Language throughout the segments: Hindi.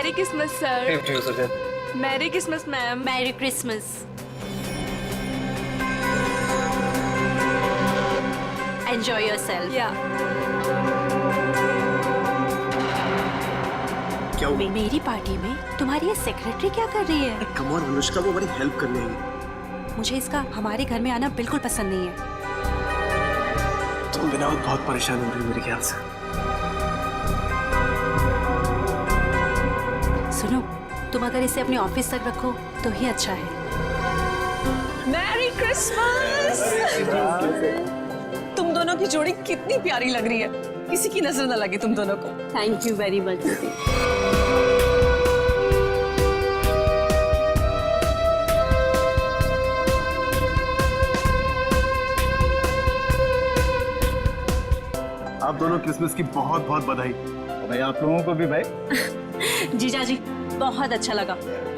Mary Christmas sir. Same to you Susan. Merry Christmas ma'am. Merry Christmas. Enjoy yourself. या क्या हुआ? मेरी पार्टी में तुम्हारी ये सेक्रेटरी क्या कर रही है? कम ऑन अनुष्का, वो बड़ी हेल्प करने आई। मुझे इसका हमारे घर में आना बिल्कुल पसंद नहीं है। तुम बिना बहुत परेशान हो रही हो मेरे ख्याल से। सुनो, तुम अगर इसे अपने ऑफिस तक रखो तो ही अच्छा है। Merry Christmas. तुम दोनों की जोड़ी कितनी प्यारी लग रही है, किसी की नजर न लगे तुम दोनों को। थैंक यू वेरी मच दीदी। आप दोनों क्रिसमस की बहुत बहुत बधाई। भाई आप लोगों को भी भाई। जीजा जी बहुत अच्छा लगा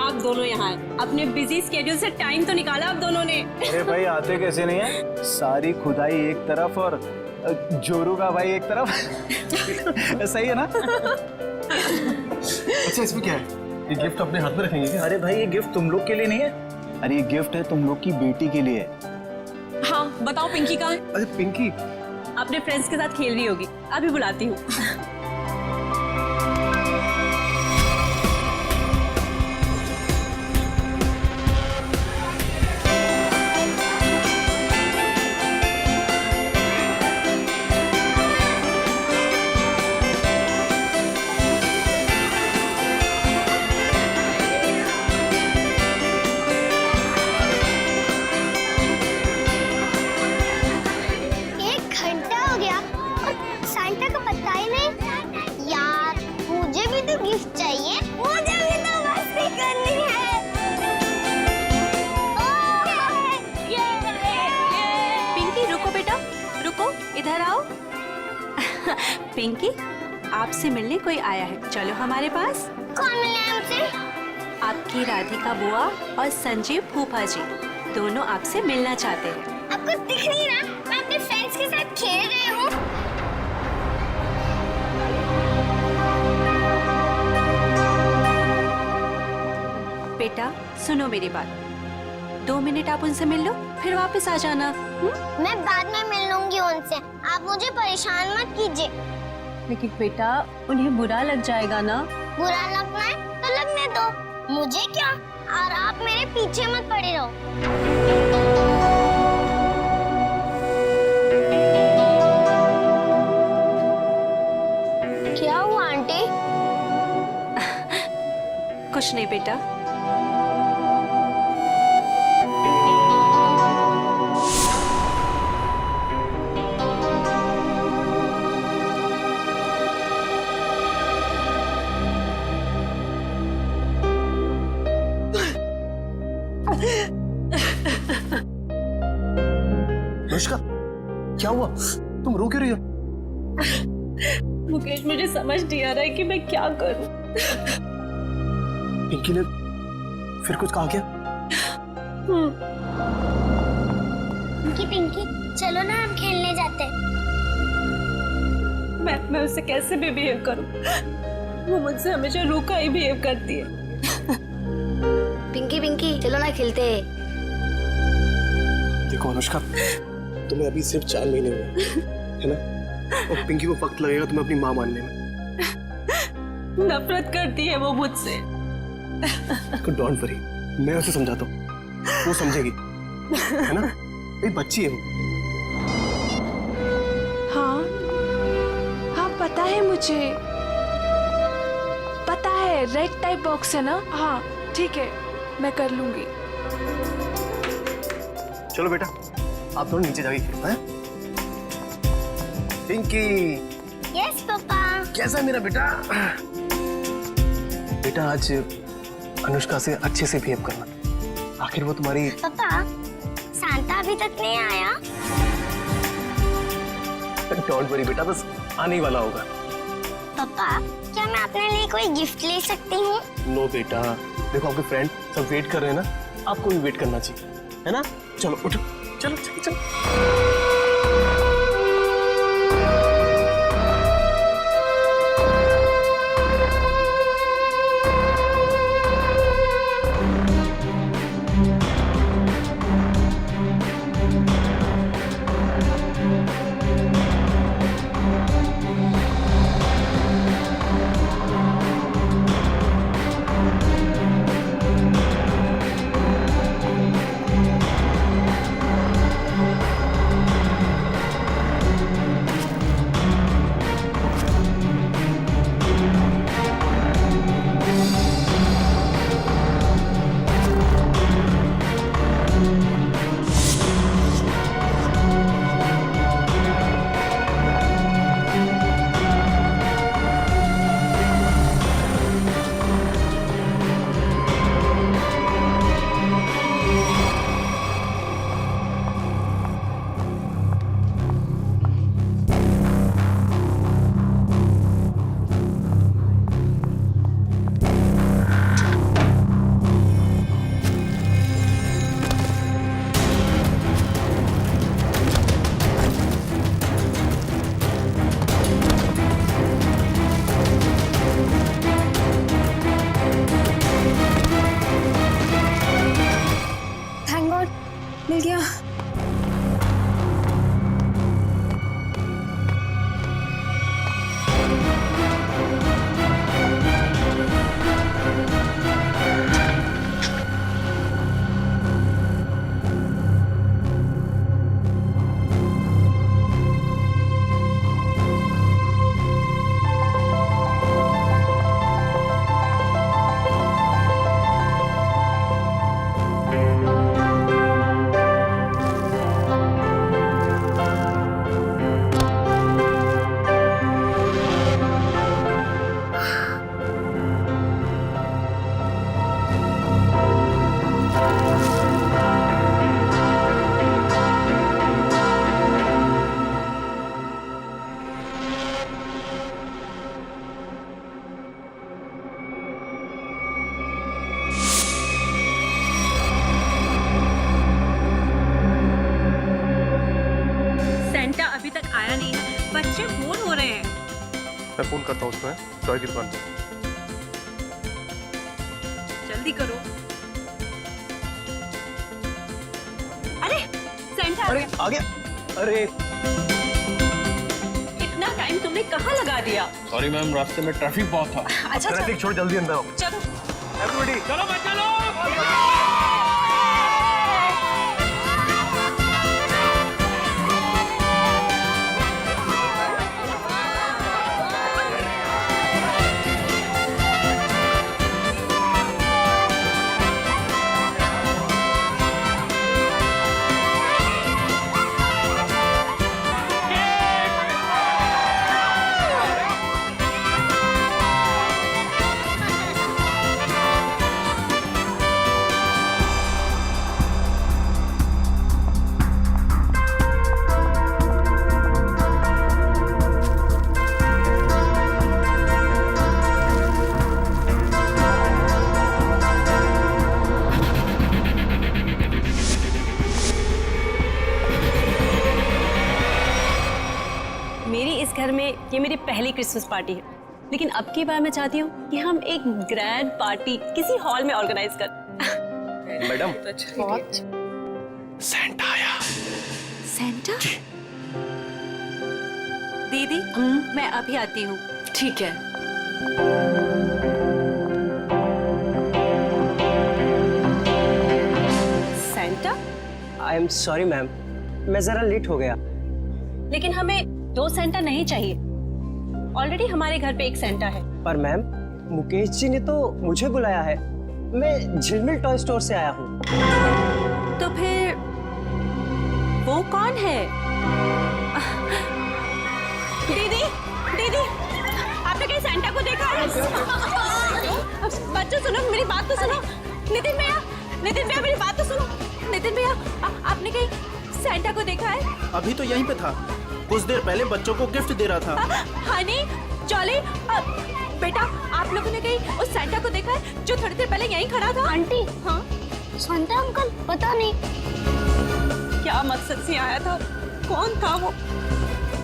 आप दोनों यहाँ आए। अपने बिजी स्केड्यूल से टाइम तो निकाला आप दोनों ने। अरे भाई आते कैसे नहीं है, सारी खुदाई एक तरफ और जोरू का भाई एक तरफ। सही है ना? अच्छा इसमें क्या है? ये गिफ्ट अपने हाथ में रखेंगे क्या? अरे भाई ये गिफ्ट तुम लोग के लिए नहीं है, अरे ये गिफ्ट है तुम लोग की बेटी के लिए। हाँ बताओ पिंकी कहाँ है? अरे पिंकी अपने फ्रेंड्स के साथ खेल रही होगी, अभी बुलाती हूँ। इधर आओ। पिंकी आपसे मिलने कोई आया है, चलो हमारे पास। कौन मिले हमसे? आपकी राधिका बुआ और संजीव फूफा जी दोनों आपसे मिलना चाहते हैं। आपको दिख नहीं रहा मैं अपने फ्रेंड्स के साथ खेल रही हूँ। बेटा सुनो मेरी बात, 2 मिनट आप उनसे मिल लो फिर वापस आ जाना। मैं बाद में मिल लूंगी उनसे, आप मुझे परेशान मत कीजिए। लेकिन बेटा उन्हें बुरा लग जाएगा ना। बुरा लगना है तो लगने दो, मुझे क्या। और आप मेरे पीछे मत पड़े रहो। क्या हुआ आंटी? कुछ नहीं बेटा। अनुष्का क्या हुआ? तुम रो क्यों रही हो? मुकेश मुझे समझ नहीं आ रहा है कि मैं क्या करूं। पिंकी ने फिर कुछ कहा क्या? पिंकी चलो ना हम खेलने जाते हैं। मैं उससे कैसे भी बिहेव करूं? वो मुझसे हमेशा रूखा ही बिहेव करती है। पिंकी चलो ना खेलते हैं। देखो अनुष्का, तुम्हें अभी सिर्फ 4 महीने हुए है ना, और पिंकी को वक्त लगेगा तुम्हें अपनी माँ मानने में। नफरत करती है वो मुझसे। डोंट वरी, मैं उसे समझाता हूँ, वो समझेगी, है ना? एक बच्ची है वो। हाँ हाँ पता है मुझे, पता है रेड टाइप बॉक्स है ना। हाँ ठीक है मैं कर लूंगी। चलो बेटा आप दोनों नीचे जाके खेलो हैं? पिंकी। Yes papa. कैसा है मेरा बेटा? बेटा आज अनुष्का से अच्छे से बिहेव करना, आखिर वो तुम्हारी। पापा सांता अभी तक नहीं आया। डोंट वरी बेटा, बस आने ही वाला होगा। पापा क्या मैं अपने लिए कोई गिफ्ट ले सकती हूँ? नो बेटा, देखो आपके फ्रेंड सब वेट कर रहे हैं ना, आपको भी वेट करना चाहिए, है ना? चलो उठो, चलो चलो चलो। बच्चे बोर हो रहे हैं। मैं फोन करता हूँ उसको, टॉय की दुकान पे। जल्दी करो। अरे सेंटा आ अरे गया। आ गया। अरे इतना टाइम तुमने कहाँ लगा दिया? सॉरी मैम, रास्ते में ट्रैफिक बहुत था। अच्छा ट्रैफिक छोड़ जल्दी अंदर आओ। चलो। एवरीबॉडी चलो बच्चे लोग। मेरी इस घर में ये मेरी पहली क्रिसमस पार्टी है, लेकिन अब की बार मैं चाहती हूँ कि हम एक ग्रैंड पार्टी किसी हॉल में ऑर्गेनाइज कर। मैडम सेंटा आया। सेंटा? दीदी मैं अभी आती हूँ। ठीक है। Santa? I am sorry ma'am, मैं जरा लेट हो गया। लेकिन हमें 2 सेंटा नहीं चाहिए। ऑलरेडी हमारे घर पे एक सेंटा है। पर मैम, मुकेश जी ने तो मुझे बुलाया है। मैं झिलमिल टॉय स्टोर से आया हूँ। तो फिर वो कौन है? दीदी, दीदी, आपने कहीं सेंटा को देखा है? बच्चों सुनो, मेरी बात तो सुनो। नितिन भैया, मेरी बात तो सुनो। नितिन भैया, आपने कहीं सेंटा को देखा है? अभी तो यहीं पे था, कुछ देर पहले बच्चों को गिफ्ट दे रहा था। हनी, जॉली, बेटा आप लोगों ने कहीं उस सेंटा को देखा है जो थोड़ी देर पहले यहीं खड़ा था? आंटी, हाँ? शांता अंकल, पता नहीं क्या मकसद से आया था? कौन था वो?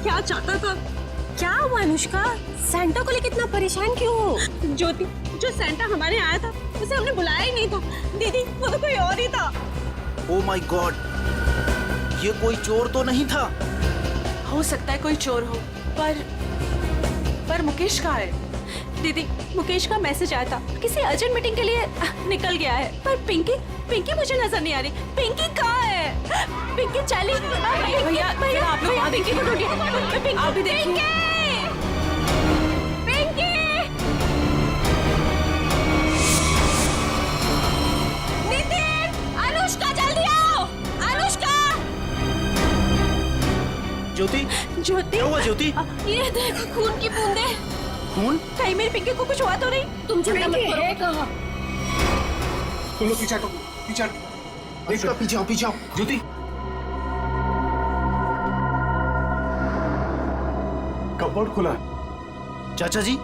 क्या चाहता था? क्या हुआ अनुष्का? सेंटा को लेकर इतना परेशान क्यों हो? ज्योति, जो सेंटा हमारे आया था उसे हमने बुलाया ही नहीं था। दीदी, वो तो कोई और ही था। ओह माय गॉड, ये कोई चोर तो नहीं था? हो सकता है कोई चोर हो, पर मुकेश कहाँ है? दीदी, मुकेश का मैसेज आया था, किसी अर्जेंट मीटिंग के लिए निकल गया है। पर पिंकी मुझे नजर नहीं आ रही। पिंकी कहाँ है? पिंकी चली। भैया आप लोग पिंकी को ढूंढिए। आप भी देखिए। पिंकी! नितिन, अनुष्का जल्दी आओ। अनुष्का! ज्योति, ज्योति, क्या हुआ ज्योति? ये देखो खून की बूंदें। खून? कहीं मेरी पिंकी को कुछ हुआ तो नहीं? तुम चिंता मत करो। तुम लोग पीछे हटो, पीछे हटो। पीछे आओ ज्योति। कपबोर्ड खुला है। चाचा जी,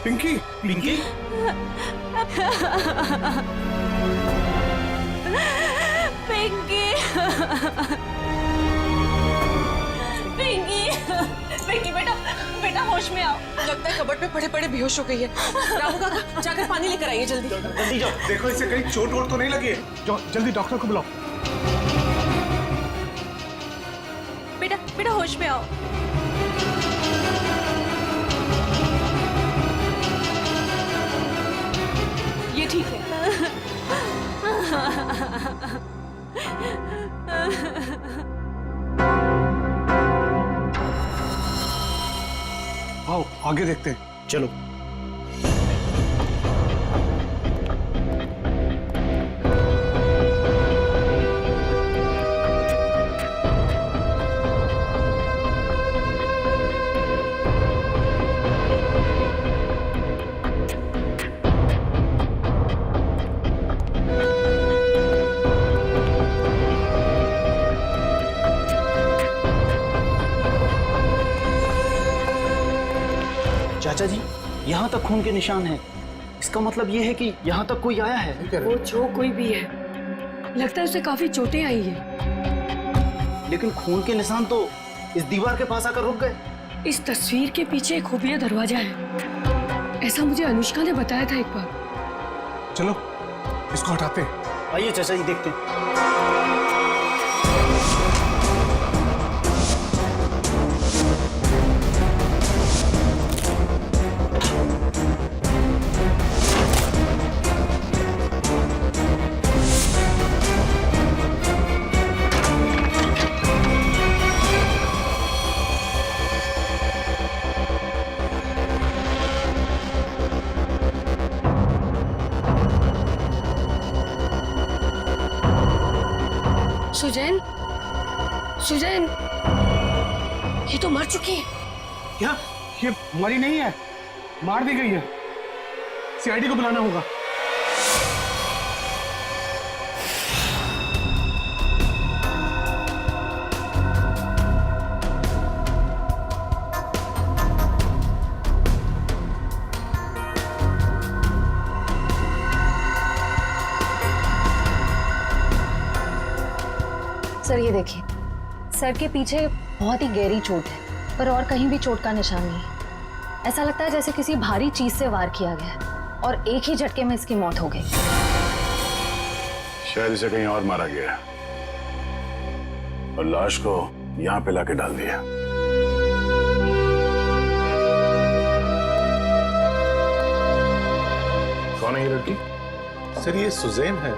पिंकी, पिंकी? पिंकी, पिंकी बेटा होश में आओ। लगता है कबर्ड पे पड़े पड़े बेहोश हो गई है। रामू काका, जाकर पानी लेकर आइए जल्दी। जल्दी जाओ। देखो इसे कहीं चोट वोट तो नहीं लगी है। जाओ जल्दी डॉक्टर को बुलाओ। बेटा होश में आओ। ये ठीक है। आओ आगे देखते हैं। चलो। चाचा जी, यहाँ तक खून के निशान हैं। इसका मतलब ये है कि यहाँ तक कोई आया है। वो जो कोई भी है, लगता है उसे काफी चोटें आई है। लेकिन खून के निशान तो इस दीवार के पास आकर रुक गए। इस तस्वीर के पीछे एक खुफिया दरवाजा है, ऐसा मुझे अनुष्का ने बताया था एक बार। चलो इसको हटाते हैं। आइए चाचा जी, देखते हैं। सुजैन, सुजैन, ये तो मर चुकी है। क्या ये मरी नहीं है, मार दी गई है? सीआईडी को बुलाना होगा। सर ये देखिए, सर के पीछे बहुत ही गहरी चोट है, पर और कहीं भी चोट का निशान नहीं है। ऐसा लगता है जैसे किसी भारी चीज से वार किया गया है और एक ही झटके में इसकी मौत हो गई। शायद इसे कहीं और मारा गया है और लाश को यहाँ पे लाके डाल दिया। कौन है ये लड़की? सर ये सुजैन है,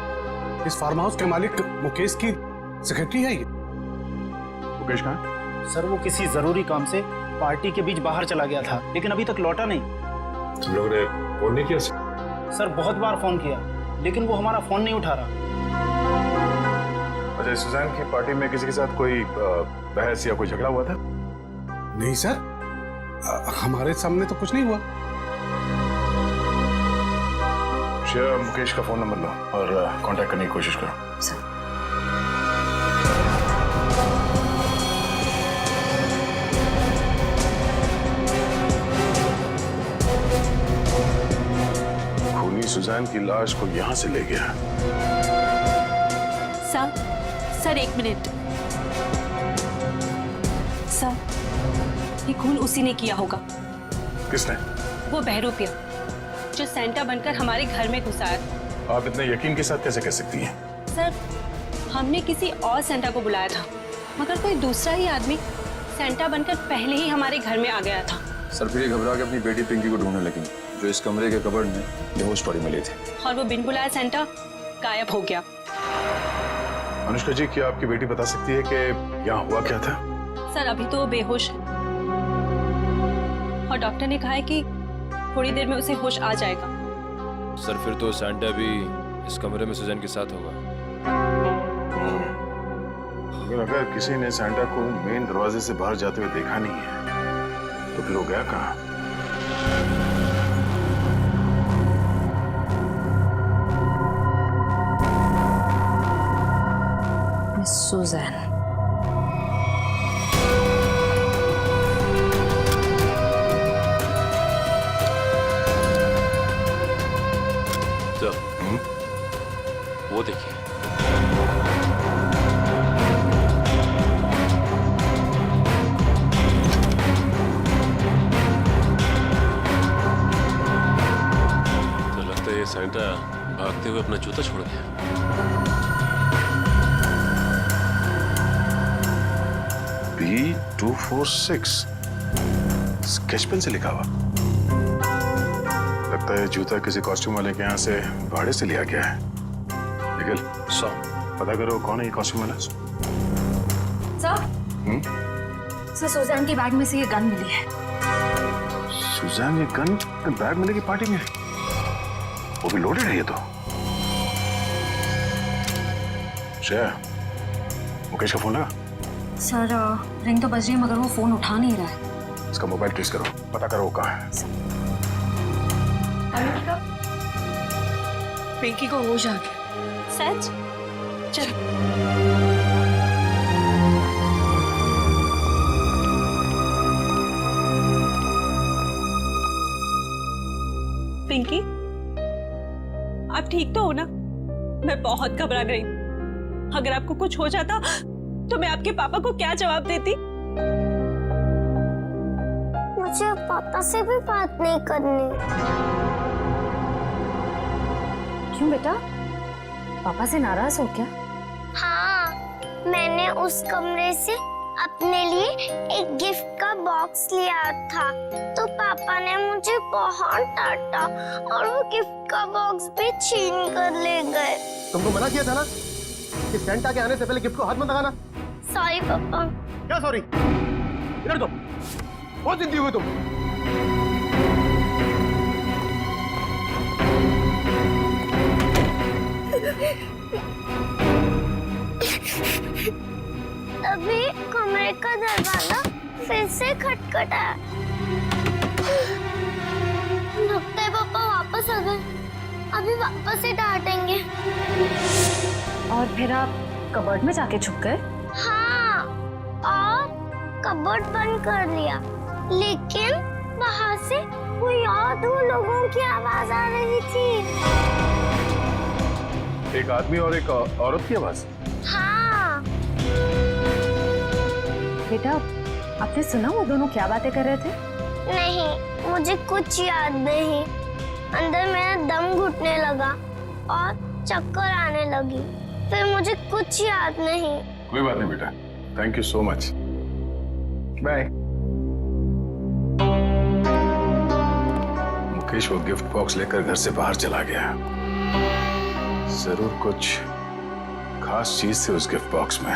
इस फार्म हाउस के मालिक मुकेश की सेक्रेटरी है ये। मुकेश कहाँ है? सर वो किसी जरूरी काम से पार्टी के बीच बाहर चला गया था, लेकिन अभी तक लौटा नहीं। तुम लोगों ने फोन नहीं किया? सर बहुत बार फोन किया, लेकिन वो हमारा फोन नहीं उठा रहा। अच्छा, सुजैन की पार्टी में किसी के साथ कोई बहस या कोई झगड़ा हुआ था? नहीं सर, हमारे सामने तो कुछ नहीं हुआ। शेयर मुकेश का फोन नंबर लो और कांटेक्ट करने की कोशिश करो। सर सुजैन की लाश को यहाँ से ले गया। सर एक मिनट। सर ये खून उसी ने किया होगा। किसने? वो बहरूपिया जो सेंटा बनकर हमारे घर में घुसा है। आप इतने यकीन के साथ कैसे कह सकती हैं? सर हमने किसी और सेंटा को बुलाया था, मगर कोई दूसरा ही आदमी सेंटा बनकर पहले ही हमारे घर में आ गया था। सर फिर ये घबरा के अपनी बेटी पिंकी को ढूंढने लगी, जो इस कमरे के कबर्ड में बेहोश पड़ी मिली थी। और वो बिन बुलाया सेंटा गायब हो गया। अनुष्का जी, क्या आपकी बेटी बता सकती है कि यहाँ हुआ क्या था? सर अभी तो वो बेहोश है और डॉक्टर ने कहा है कि थोड़ी देर में उसे होश आ जाएगा। सर फिर तो सैंटा भी इस कमरे में सुजैन के साथ होगा। अगर किसी ने सैंटा को मेन दरवाजे से बाहर जाते हुए देखा नहीं है तो फिर वो गया कहाँ? सुजैन। तो वो देखिए। तो लगता है ये सैंटा भागते हुए अपना जूता छोड़ गया। B246 स्केच पेन से लिखा हुआ। लगता है जूता किसी कॉस्ट्यूम वाले के यहाँ से भाड़े से लिया गया है। निखिल, पता करो कौन है ये कॉस्ट्यूम वाला। सर सुजैन की बैग में से ये गन मिली है। सुजैन ये गन बैग मिलेगी पार्टी में? वो भी लोडेड है ये तो। श्रेया, मुकेश का फोन लगा? सर रिंग तो बज रही है, मगर वो फोन उठा नहीं रहा है। इसका मोबाइल ट्रेस करो, पता करो वो कहाँ है। पिंकी को होश आ गया। सच? चल। पिंकी, आप ठीक तो हो ना? मैं बहुत घबरा गई। अगर आपको कुछ हो जाता तो मैं आपके पापा को क्या जवाब देती? मुझे पापा से भी बात नहीं करनी। क्यों बेटा, पापा से नाराज हो क्या? हाँ, मैंने उस कमरे से अपने लिए एक गिफ्ट का बॉक्स लिया था, तो पापा ने मुझे बहुत डांटा और वो गिफ्ट का बॉक्स भी छीन कर ले गए। तुमको मना किया था ना कि सेंटा के आने से पहले गिफ्ट को हाथ मत लगाना। सॉरी पापा। क्या सॉरी? इधर दो। बहुत जिद्दी हुई तुम। अभी कमरे का दरवाजा फिर से खटखटाया। लगता है पापा वापस आ गए। अभी वापस से डांटेंगे। और फिर आप कबर्ड में जाके छुप गए? हाँ, और कबर्ड बंद कर लिया, लेकिन वहाँ से कोई और दो लोगों की आवाज आ रही थी। एक आदमी और एक औरत की आवाज? हाँ। बेटा, आपने सुना वो दोनों क्या बातें कर रहे थे? नहीं, मुझे कुछ याद नहीं। अंदर मेरा दम घुटने लगा और चक्कर आने लगी। फिर मुझे कुछ याद नहीं। कोई बात नहीं बेटा, thank you so much, bye. Mukesh वो गिफ्ट बॉक्स लेकर घर से बाहर चला गया। जरूर कुछ खास चीज थी उस गिफ्ट बॉक्स में।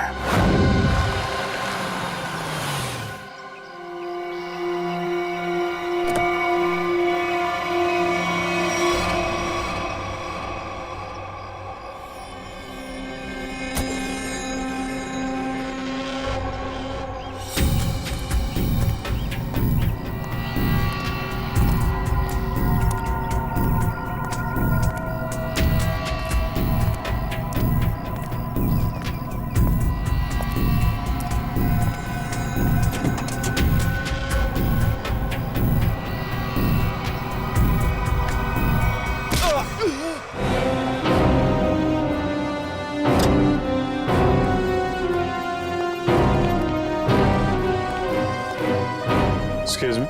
एक्सक्यूज मी,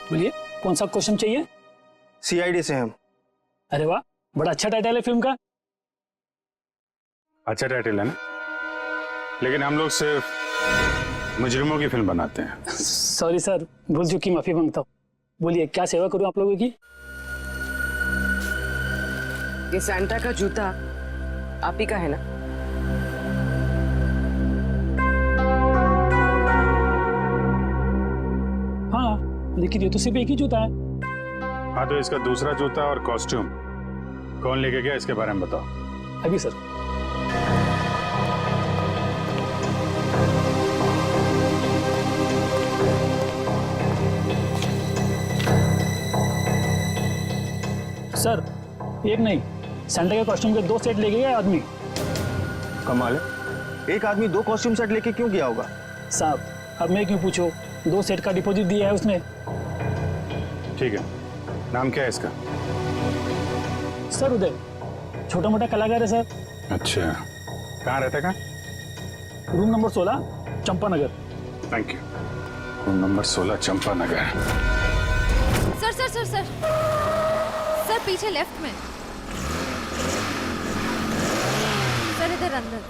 बोलिए, कौन सा क्वेश्चन चाहिए? सीआईडी से हम। अरे वाह, बड़ा अच्छा टाइटल है फिल्म का। अच्छा टाइटल है ना, लेकिन हम लोग सिर्फ मुजरिमों की फिल्म बनाते हैं। सॉरी सर, भूल चुकी, माफी मांगता हूँ। बोलिए, क्या सेवा करूँ आप लोगों की? ये सैंटा का जूता आप ही का है ना? हाँ, लेकिन ये तो सिर्फ एक ही जूता है। हाँ, तो इसका दूसरा जूता और कॉस्ट्यूम कौन लेके गया, इसके बारे में बताओ। अभी सर। सर, एक नहीं, सेंटा के कॉस्ट्यूम के 2 सेट लेके गया आदमी। कमाल है, एक आदमी 2 कॉस्ट्यूम सेट लेके क्यों गया होगा? साहब, अब मैं क्यों पूछूं? 2 सेट का डिपॉजिट दिया है उसने। ठीक है, नाम क्या है इसका? सर उदय, छोटा मोटा कलाकार है सर। अच्छा, कहाँ रहता है? Room number 16, Champa Nagar. Thank you. Room number 16, Champa Nagar. Sir sir sir sir sir, पीछे लेफ्ट में सर, इधर अंदर।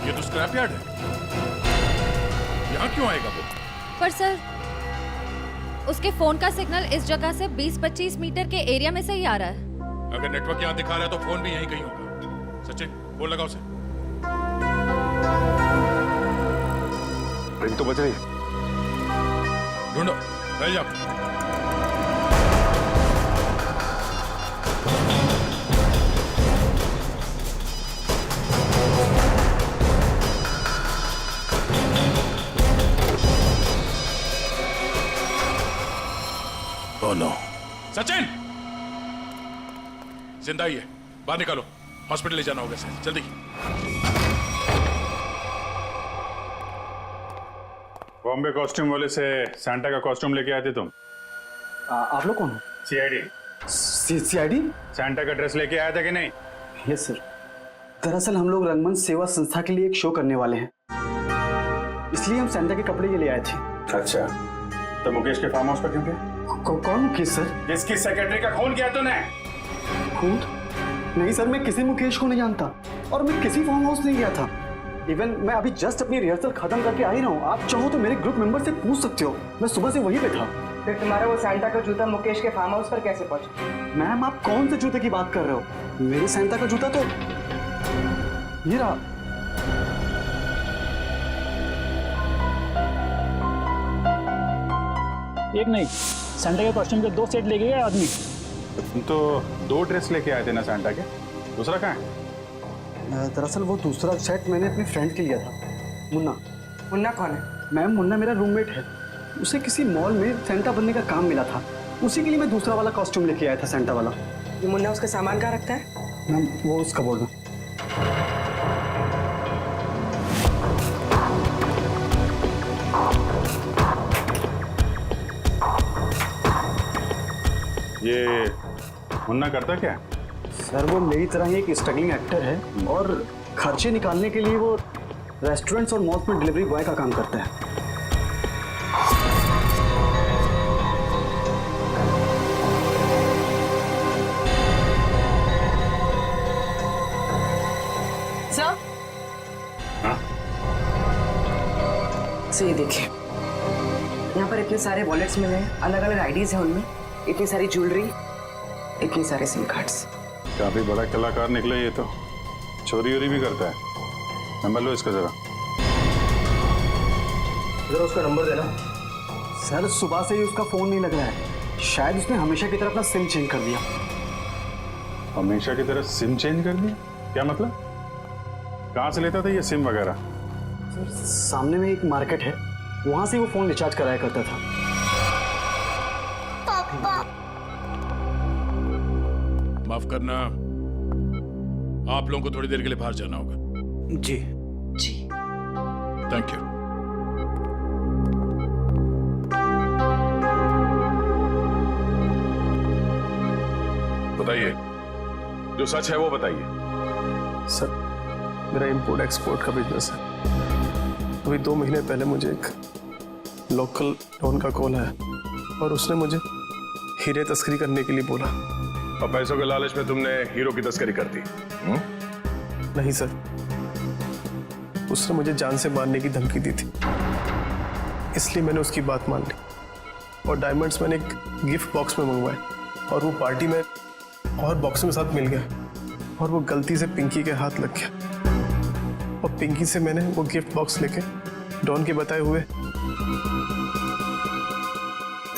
ये तो स्क्रैप यार्ड है, यहाँ क्यों आएगा वो? पर सर, उसके फोन का सिग्नल इस जगह से 20-25 मीटर के एरिया में से ही आ रहा है। अगर नेटवर्क यहाँ दिखा रहा है तो फोन भी यहीं कहीं होगा। सचिन, फोन लगाओ उसे। रिंग तो बज रही है, ढूंढो, फैल जाओ। Oh no. सचिन, जिंदा ही है, बाहर निकालो, हॉस्पिटल ले जाना होगा इसे, जल्दी। बॉम्बे कॉस्ट्यूम वाले से सैंटा का कॉस्ट्यूम लेके आए थे तुम? आप लोग कौन हो? सीआईडी। सीआईडी? सैंटा का ड्रेस लेके आया था कि नहीं? Yes sir. दरअसल हम लोग रंगमंच सेवा संस्था के लिए एक शो करने वाले हैं, इसलिए हम सैंटा के कपड़े के लिए आए थे। अच्छा, तो मुकेश के फार्म हाउस पर क्यों गए? कौन मुकेश सर? जिसकी सेक्रेटरी का खून किया तूने? खून? नहीं सर, मैं किसी मुकेश को नहीं जानता और मैं किसी फार्म हाउस नहीं गया था। इवन मैं अभी जस्ट अपनी रिहर्सल खत्म करके आ ही रहा हूँ। आप चाहो तो मेरे ग्रुप मेंबर से पूछ सकते हो, मैं सुबह से वहीं पे था। फिर तुम्हारा वो सैंटा का जूता मुकेश के फार्म हाउस पर कैसे पहुंचा? मैम, आप कौन से जूते की बात कर रहे हो? मेरे सैंटा का जूता तो ये रहा। एक नहीं, सैंटा के कॉस्ट्यूम के 2 सेट लेके गए आदमी। तुम तो 2 ड्रेस लेके आए थे ना सैंटा के, दूसरा कहाँ है? दरअसल वो दूसरा सेट मैंने अपने फ्रेंड के लिया था, मुन्ना। मुन्ना कौन है? मैम, मुन्ना मेरा रूममेट है। उसे किसी मॉल में सैंटा बनने का काम मिला था, उसी के लिए मैं दूसरा वाला कॉस्ट्यूम लेके आया था, सैंटा वाला। ये मुन्ना उसका सामान कहाँ रखता है? मैम, वो उस कबोर्ड में। ये मुन्ना करता क्या? सर, वो मेरी तरह ही एक स्ट्रगलिंग एक्टर है और खर्चे निकालने के लिए वो रेस्टोरेंट्स और मॉल्स में डिलीवरी बॉय का काम करता है। सर, सर ये देखिए, यहाँ पर इतने सारे वॉलेट्स मिले हैं, अलग अलग आईडीज हैं उनमें, इतनी सारी ज्वेलरी, इतने सारे सिम कार्ड्स। काफी बड़ा कलाकार निकला ये तो, चोरी वोरी भी करता है। नंबर लो इसका जरा। जरा उसका नंबर देना। सर, सुबह से ही उसका फोन नहीं लग रहा है, शायद उसने हमेशा की तरह अपना सिम चेंज कर दिया। हमेशा की तरह सिम चेंज कर दिया? क्या मतलब? कहाँ से लेता था ये सिम वगैरह? सर, सामने में एक मार्केट है, वहां से वो फोन रिचार्ज कराया करता था। पापा, माफ करना, आप लोगों को थोड़ी देर के लिए बाहर जाना होगा। जी जी, थैंक यू। बताइए, जो सच है वो बताइए। सर, मेरा इंपोर्ट एक्सपोर्ट का बिजनेस है। अभी 2 महीने पहले मुझे एक लोकल डॉन का कॉल आया और उसने मुझे हीरे तस्करी करने के लिए बोला। और पैसों के लालच में तुमने हीरो की तस्करी कर दी? नहीं सर, उसने मुझे जान से मारने की धमकी दी थी, इसलिए मैंने उसकी बात मान ली और डायमंड्स मैंने एक गिफ्ट बॉक्स में मंगवाए और वो पार्टी में और बॉक्स में साथ मिल गया और वो गलती से पिंकी के हाथ लग गया और पिंकी से मैंने वो गिफ्ट बॉक्स लेके डॉन के बताए हुए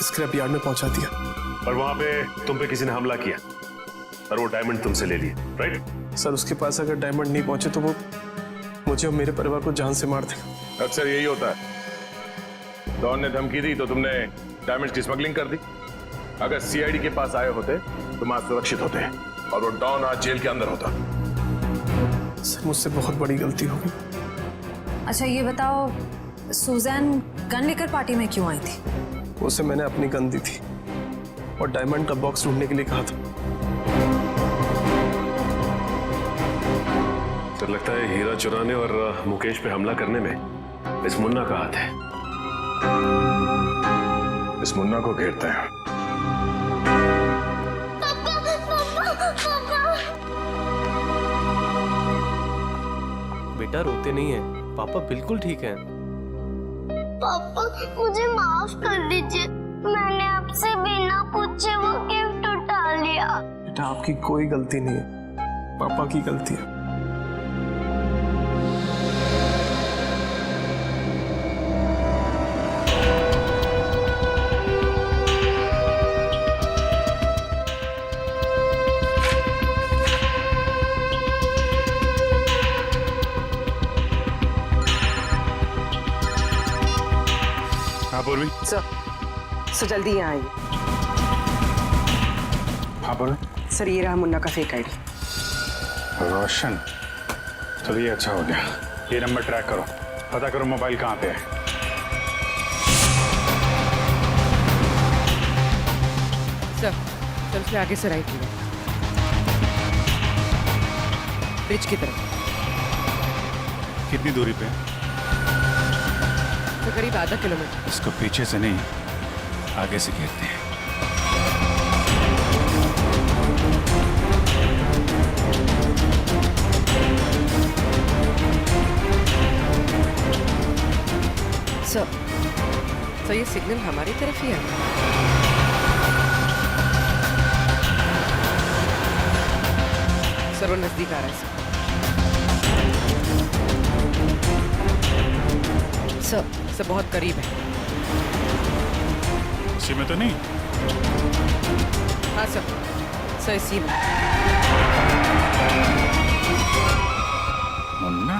स्क्रैप यार्ड में पहुंचा दिया। और वहां पे तुम पे किसी ने हमला किया और वो डायमंड तुमसे ले लिए, राइट? सर, उसके पास अगर डायमंड नहीं पहुंचे तो वो मुझे और मेरे परिवार को जान से मार देगा। अक्सर यही होता है, डॉन ने धमकी दी तो तुमने डायमंड्स की स्मगलिंग कर दी। अगर सीआईडी के पास आए होते तुम आज सुरक्षित होते और वो डॉन आज जेल के अंदर होता। सर, मुझसे बहुत बड़ी गलती हो गई। अच्छा ये बताओ, सुजैन गन लेकर पार्टी में क्यों आई थी? उसे मैंने अपनी गन दी थी और डायमंड का बॉक्स ढूंढने के लिए कहा था। सर, लगता है हीरा चुराने और मुकेश पे हमला करने में इस मुन्ना का हाथ है। इस मुन्ना को घेरते हैं। बेटा, रोते नहीं है, पापा बिल्कुल ठीक है। पापा मुझे माफ कर दीजिए, मैंने आपसे बिना पूछे वो गिफ्ट उठा लिया। बेटा, आपकी कोई गलती नहीं है, पापा की गलती है। हाँ पूर्वी, सर जल्दी यहाँ आइए। हाँ बोलो। सर ये रहा मुन्ना का फेक आईडी। रोशन, चलो ये अच्छा हो गया। ये नंबर ट्रैक करो, पता करो मोबाइल कहाँ पे है। सर सर उसने आगे से राइट लिया, ब्रिज की तरफ। कितनी दूरी पे? तो करीब आधा किलोमीटर। इसको पीछे से नहीं, आगे से घेरते हैं। सर ये सिग्नल हमारी तरफ ही है। सर वो नजदीक आ रहा है। सर बहुत करीब है। इसी में तो नहीं? हाँ सर इसी में। मुन्ना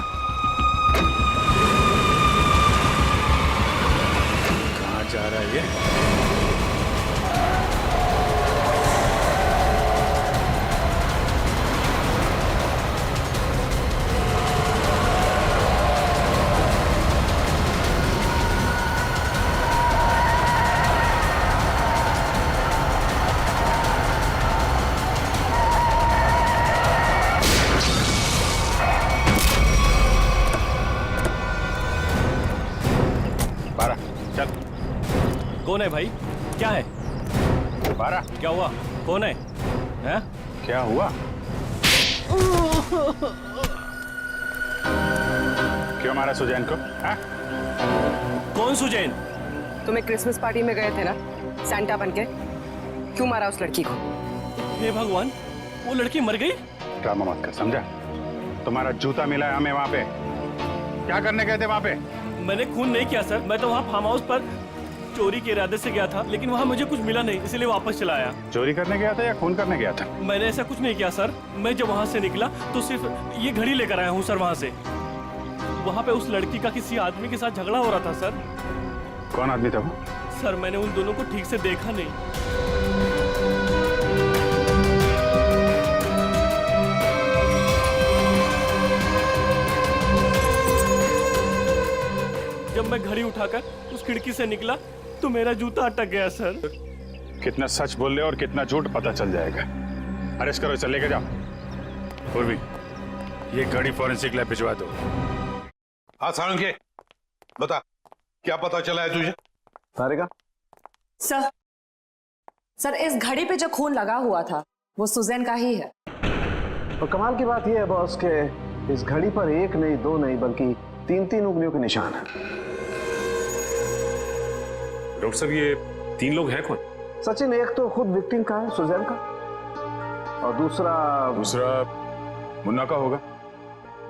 कहाँ जा रहा है ये? कौन है भाई? क्या है? बारा, क्या हुआ? कौन है? हैं? क्या हुआ? क्यों मारा सुजैन को? हाँ? कौन सुजैन? तुम्हें क्रिसमस पार्टी में गए थे ना सैंटा बन के, क्यों मारा उस लड़की को? हे भगवान, वो लड़की मर गई? ड्रामा मत कर, समझा? तुम्हारा जूता मिला है हमें वहां पे। क्या करने गए थे वहां पे? मैंने खून नहीं किया सर, मैं तो वहाँ फार्म हाउस पर चोरी के इरादे से गया था, लेकिन वहाँ मुझे कुछ मिला नहीं, इसलिए वापस चला आया। चोरी करने गया था या खून करने गया था? मैंने ऐसा कुछ नहीं किया सर। मैं जब वहाँ से निकला तो सिर्फ ये घड़ी लेकर आया हूँ सर वहाँ से। वहाँ पे उस लड़की का किसी आदमी के साथ झगड़ा हो रहा था सर। कौन आदमी था वो? सर मैंने उन दोनों को ठीक से देखा नहीं। जब मैं घड़ी उठाकर उस खिड़की से निकला तो मेरा जूता अटक गया सर। कितना सच बोल रहे और कितना झूठ पता चल जाएगा। अरेस्ट करो, इसे लेके जाओ। उर्वी, ये गाड़ी फॉरेंसिक लैब भिजवा दो। हाँ सारंगे, बता क्या पता चला है तुझे? सारिका? सर इस घड़ी पे जो खून लगा हुआ था वो सुजैन का ही है। और कमाल की बात यह है बॉस के इस घड़ी पर एक नहीं, दो नहीं, बल्कि 3-3 उंगलियों के निशान है। डॉक्टर साहब, ये 3 लोग हैं कौन? सचिन, एक तो खुद विक्टिम का है, सुजैन का, और दूसरा मुन्ना का होगा।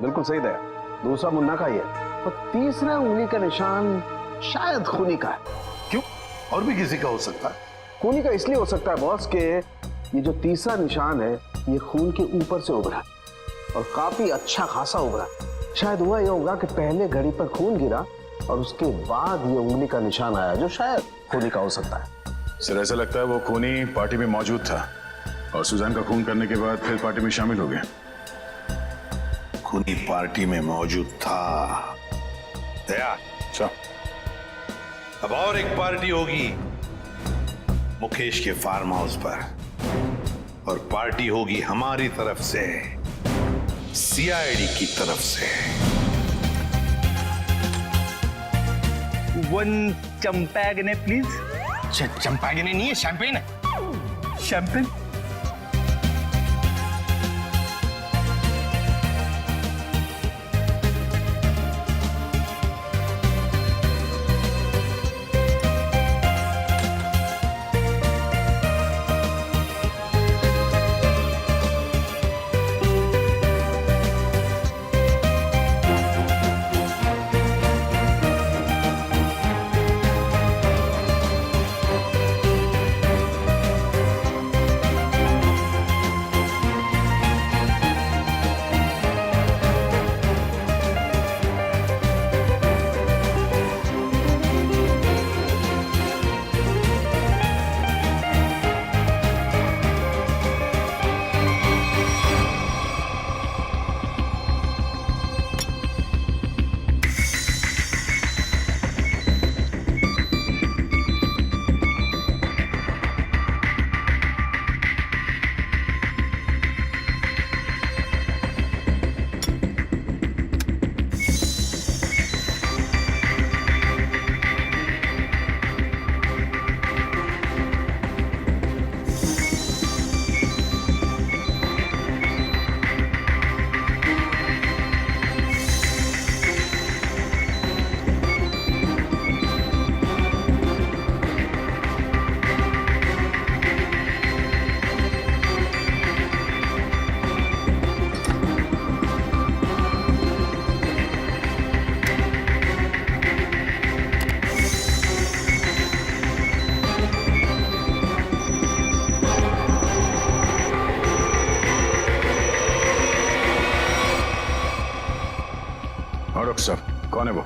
बिल्कुल सही दया, दूसरा मुन्ना का ही है, और तीसरा उंगली का निशान शायद खूनी का है। क्यों? और भी किसी का हो सकता है? खूनी का इसलिए हो सकता है बॉस के ये जो तीसरा निशान है ये खून के ऊपर से उभरा और काफी अच्छा खासा उभरा। शायद हुआ यह होगा कि पहले घड़ी पर खून गिरा और उसके बाद ये उंगली का निशान आया, जो शायद खूनी का हो सकता है। सर ऐसा लगता है वो खूनी पार्टी में मौजूद था और सुजैन का खून करने के बाद फिर पार्टी में शामिल हो गया। खूनी पार्टी में मौजूद था। दया, अच्छा, अब और एक पार्टी होगी मुकेश के फार्म हाउस पर, और पार्टी होगी हमारी तरफ से, सीआईडी की तरफ से। 1 चंपागने प्लीज। चंपागने नहीं है, शैंपेन है। शैंपेन? कौन है वो?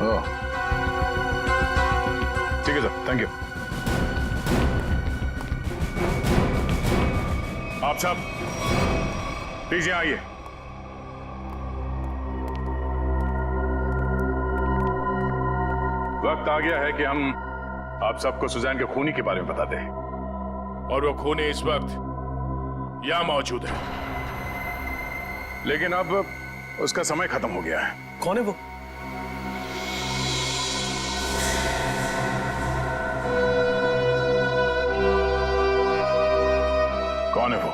ओह, ठीक है सर, थैंक यू। आप सब प्लीज यहाँ आइए। वक्त आ गया है कि हम आप सबको सुजैन के खूनी के बारे में बता दें। और वो खूनी इस वक्त यहां मौजूद है, लेकिन अब उसका समय खत्म हो गया है। कौन है वो? कौन है वो?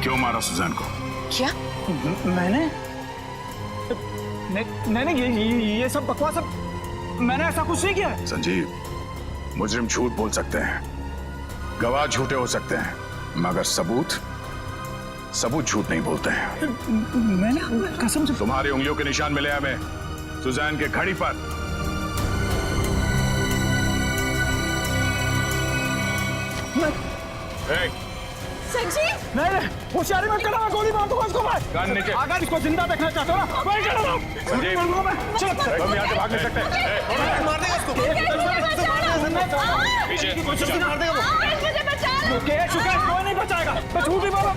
क्यों मारा सुजैन को? क्या? मैंने नहीं ये सब बकवास। मैंने ऐसा कुछ नहीं किया है। संजीव, मुजरिम झूठ बोल सकते हैं, गवाह झूठे हो सकते हैं, मगर सबूत झूठ नहीं बोलते हैं। मैंने कसम से। तुम्हारी उंगलियों के निशान मिले हमें सुजैन के घड़ी पर। संजीव, नहीं, होशियारी मत करना, मैं गोली मार दूंगा इसको। मैं कान नीचे। अगर इसको जिंदा देखना चाहते हो ना, मैं कर रहा हूं। संजीव, हम यहाँ से भाग नहीं सकते। मार देगा इसको। पीछे मार देगा वो। कोई नहीं बचाएगा, मैं झूठ नहीं बोल रहा।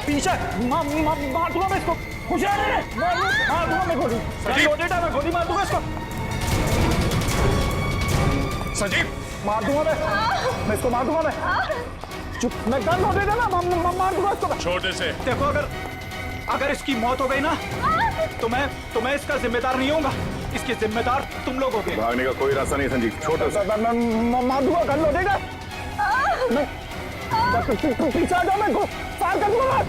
पीछे मार दूंगा मैं इसको। होशियारी है, मार दूंगा मैं गोली। मैं गोली मार दूंगा इसको। संजीव, मार दूंगा मैं इसको, मार दूंगा मैं। चुप, मैं गन हो देगा ना, मार दूंगा इसको। छोटे से देखो, अगर इसकी मौत हो गई ना, तो मैं इसका जिम्मेदार नहीं होऊंगा। इसके जिम्मेदार तुम लोग होगे। भागने का कोई रास्ता नहीं संजीव, छोटे से। मैं मार दूंगा, गन हो देगा। मैं पीछे आ जाओ, मैं फायर कर दूंगा।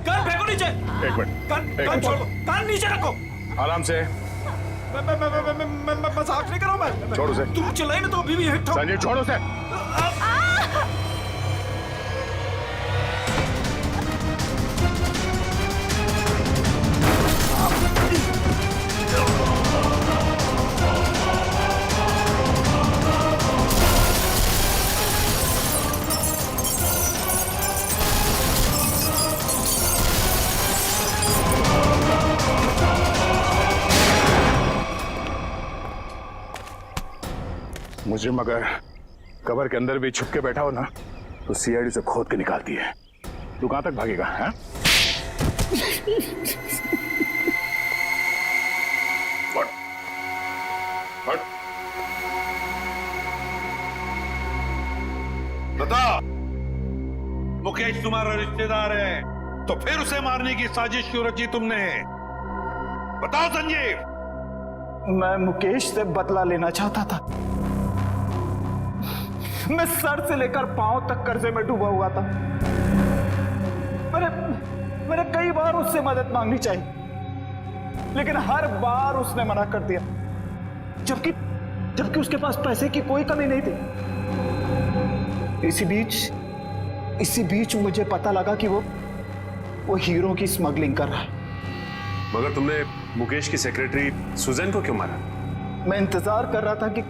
गन फेंको नीचे। एक मिनट, गन छोड़ो, गन नीचे रखो। आराम से। मैं मजाक नहीं कर रहा हूं। मैं छोड़ो से। तुम चिल्लाई ना तो अभी भी हिट हो। संजीव, छोड़ो से। मुजरिम अगर कबर के अंदर भी छुप के बैठा हो ना, तो सीआईडी से खोद के निकालती है। तू कहां तक भागेगा? हैं? हट। बता, मुकेश तुम्हारा रिश्तेदार है, तो फिर उसे मारने की साजिश क्यों रची तुमने? बताओ संजीव। मैं मुकेश से बदला लेना चाहता था। मैं सर से लेकर पांव तक कर्जे में डूबा हुआ था। मैंने कई बार उससे मदद मांगनी चाहिए, लेकिन हर बार उसने मना कर दिया, जबकि उसके पास पैसे की कोई कमी नहीं थी। इसी बीच मुझे पता लगा कि वो हीरो की स्मगलिंग कर रहा है। मगर तुमने मुकेश की सेक्रेटरी सुजैन को क्यों मारा? मैं इंतजार कर रहा था कि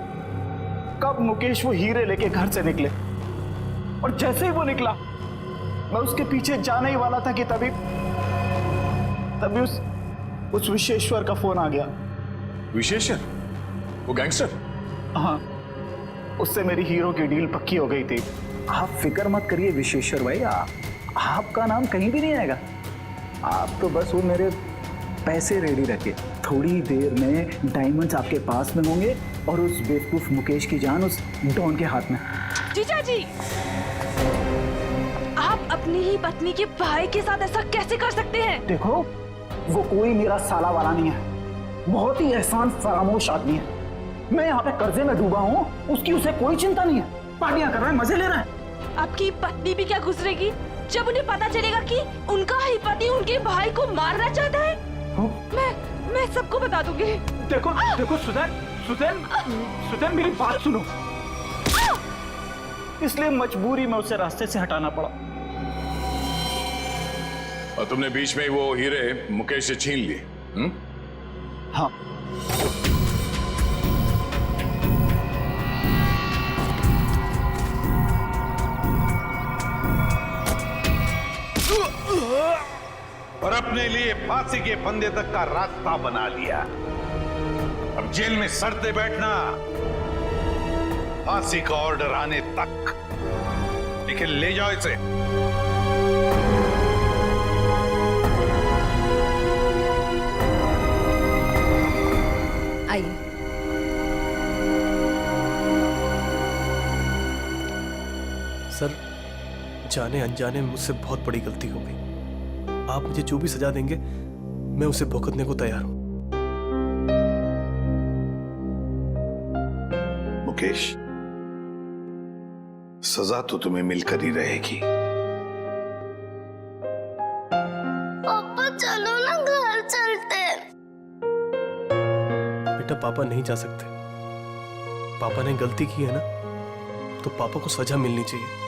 कब मुकेश वो हीरे लेके घर से निकले, और जैसे ही वो निकला, मैं उसके पीछे जाने ही वाला था कि तभी उस विशेश्वर का फोन आ गया। विशेश्वर? वो गैंगस्टर? हाँ, उससे मेरी हीरो की डील पक्की हो गई थी। आप फिक्र मत करिए विशेश्वर भाई, आपका नाम कहीं भी नहीं आएगा। आप तो बस वो मेरे पैसे रेडी रखे, थोड़ी देर में डायमंड्स आपके पास में होंगे और उस बेवकूफ मुकेश की जान उस डॉन के हाथ में। जीजा जी, आप अपनी ही पत्नी के भाई के साथ ऐसा कैसे कर सकते हैं? देखो, वो कोई मेरा साला वाला नहीं है, बहुत ही एहसान फरामोश आदमी है। मैं यहाँ पे कर्जे में डूबा हूँ, उसकी उसे कोई चिंता नहीं है, पार्टियां कर रहा है, मजे ले रहा है। आपकी पत्नी भी क्या गुजरेगी जब उन्हें पता चलेगा कि उनका ही पति उनके भाई को मारना चाहता है? मैं सबको बता दूंगी। देखो देखो सुजैन सुजैन सुजैन मेरी बात सुनो। इसलिए मजबूरी में उसे रास्ते से हटाना पड़ा। और तुमने बीच में ही वो हीरे मुकेश से छीन लिए? हाँ। और अपने लिए फांसी के फंदे तक का रास्ता बना लिया। अब जेल में सड़ते बैठना, फांसी का ऑर्डर आने तक। लेकिन ले जाओ इसे। आइए। सर, जाने अनजाने में मुझसे बहुत बड़ी गलती हो गई। आप मुझे जो भी सजा देंगे मैं उसे भुगतने को तैयार हूं। मुकेश, सजा तो तुम्हें मिलकर ही रहेगी। पापा चलो ना, घर चलते। बेटा, पापा नहीं जा सकते। पापा ने गलती की है ना, तो पापा को सजा मिलनी चाहिए।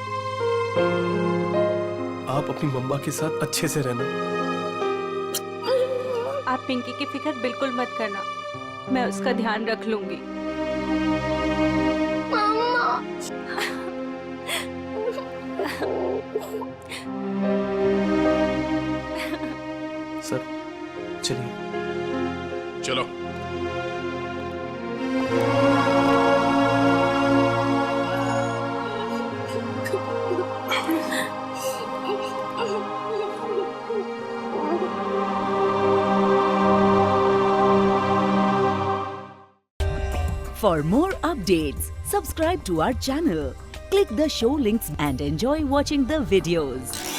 आप अपनी मम्मा के साथ अच्छे से रहना। आप पिंकी की फिक्र बिल्कुल मत करना, मैं उसका ध्यान रख लूंगी। सर, चलिए। चलो। For more updates, subscribe to our channel, click the show links and enjoy watching the videos.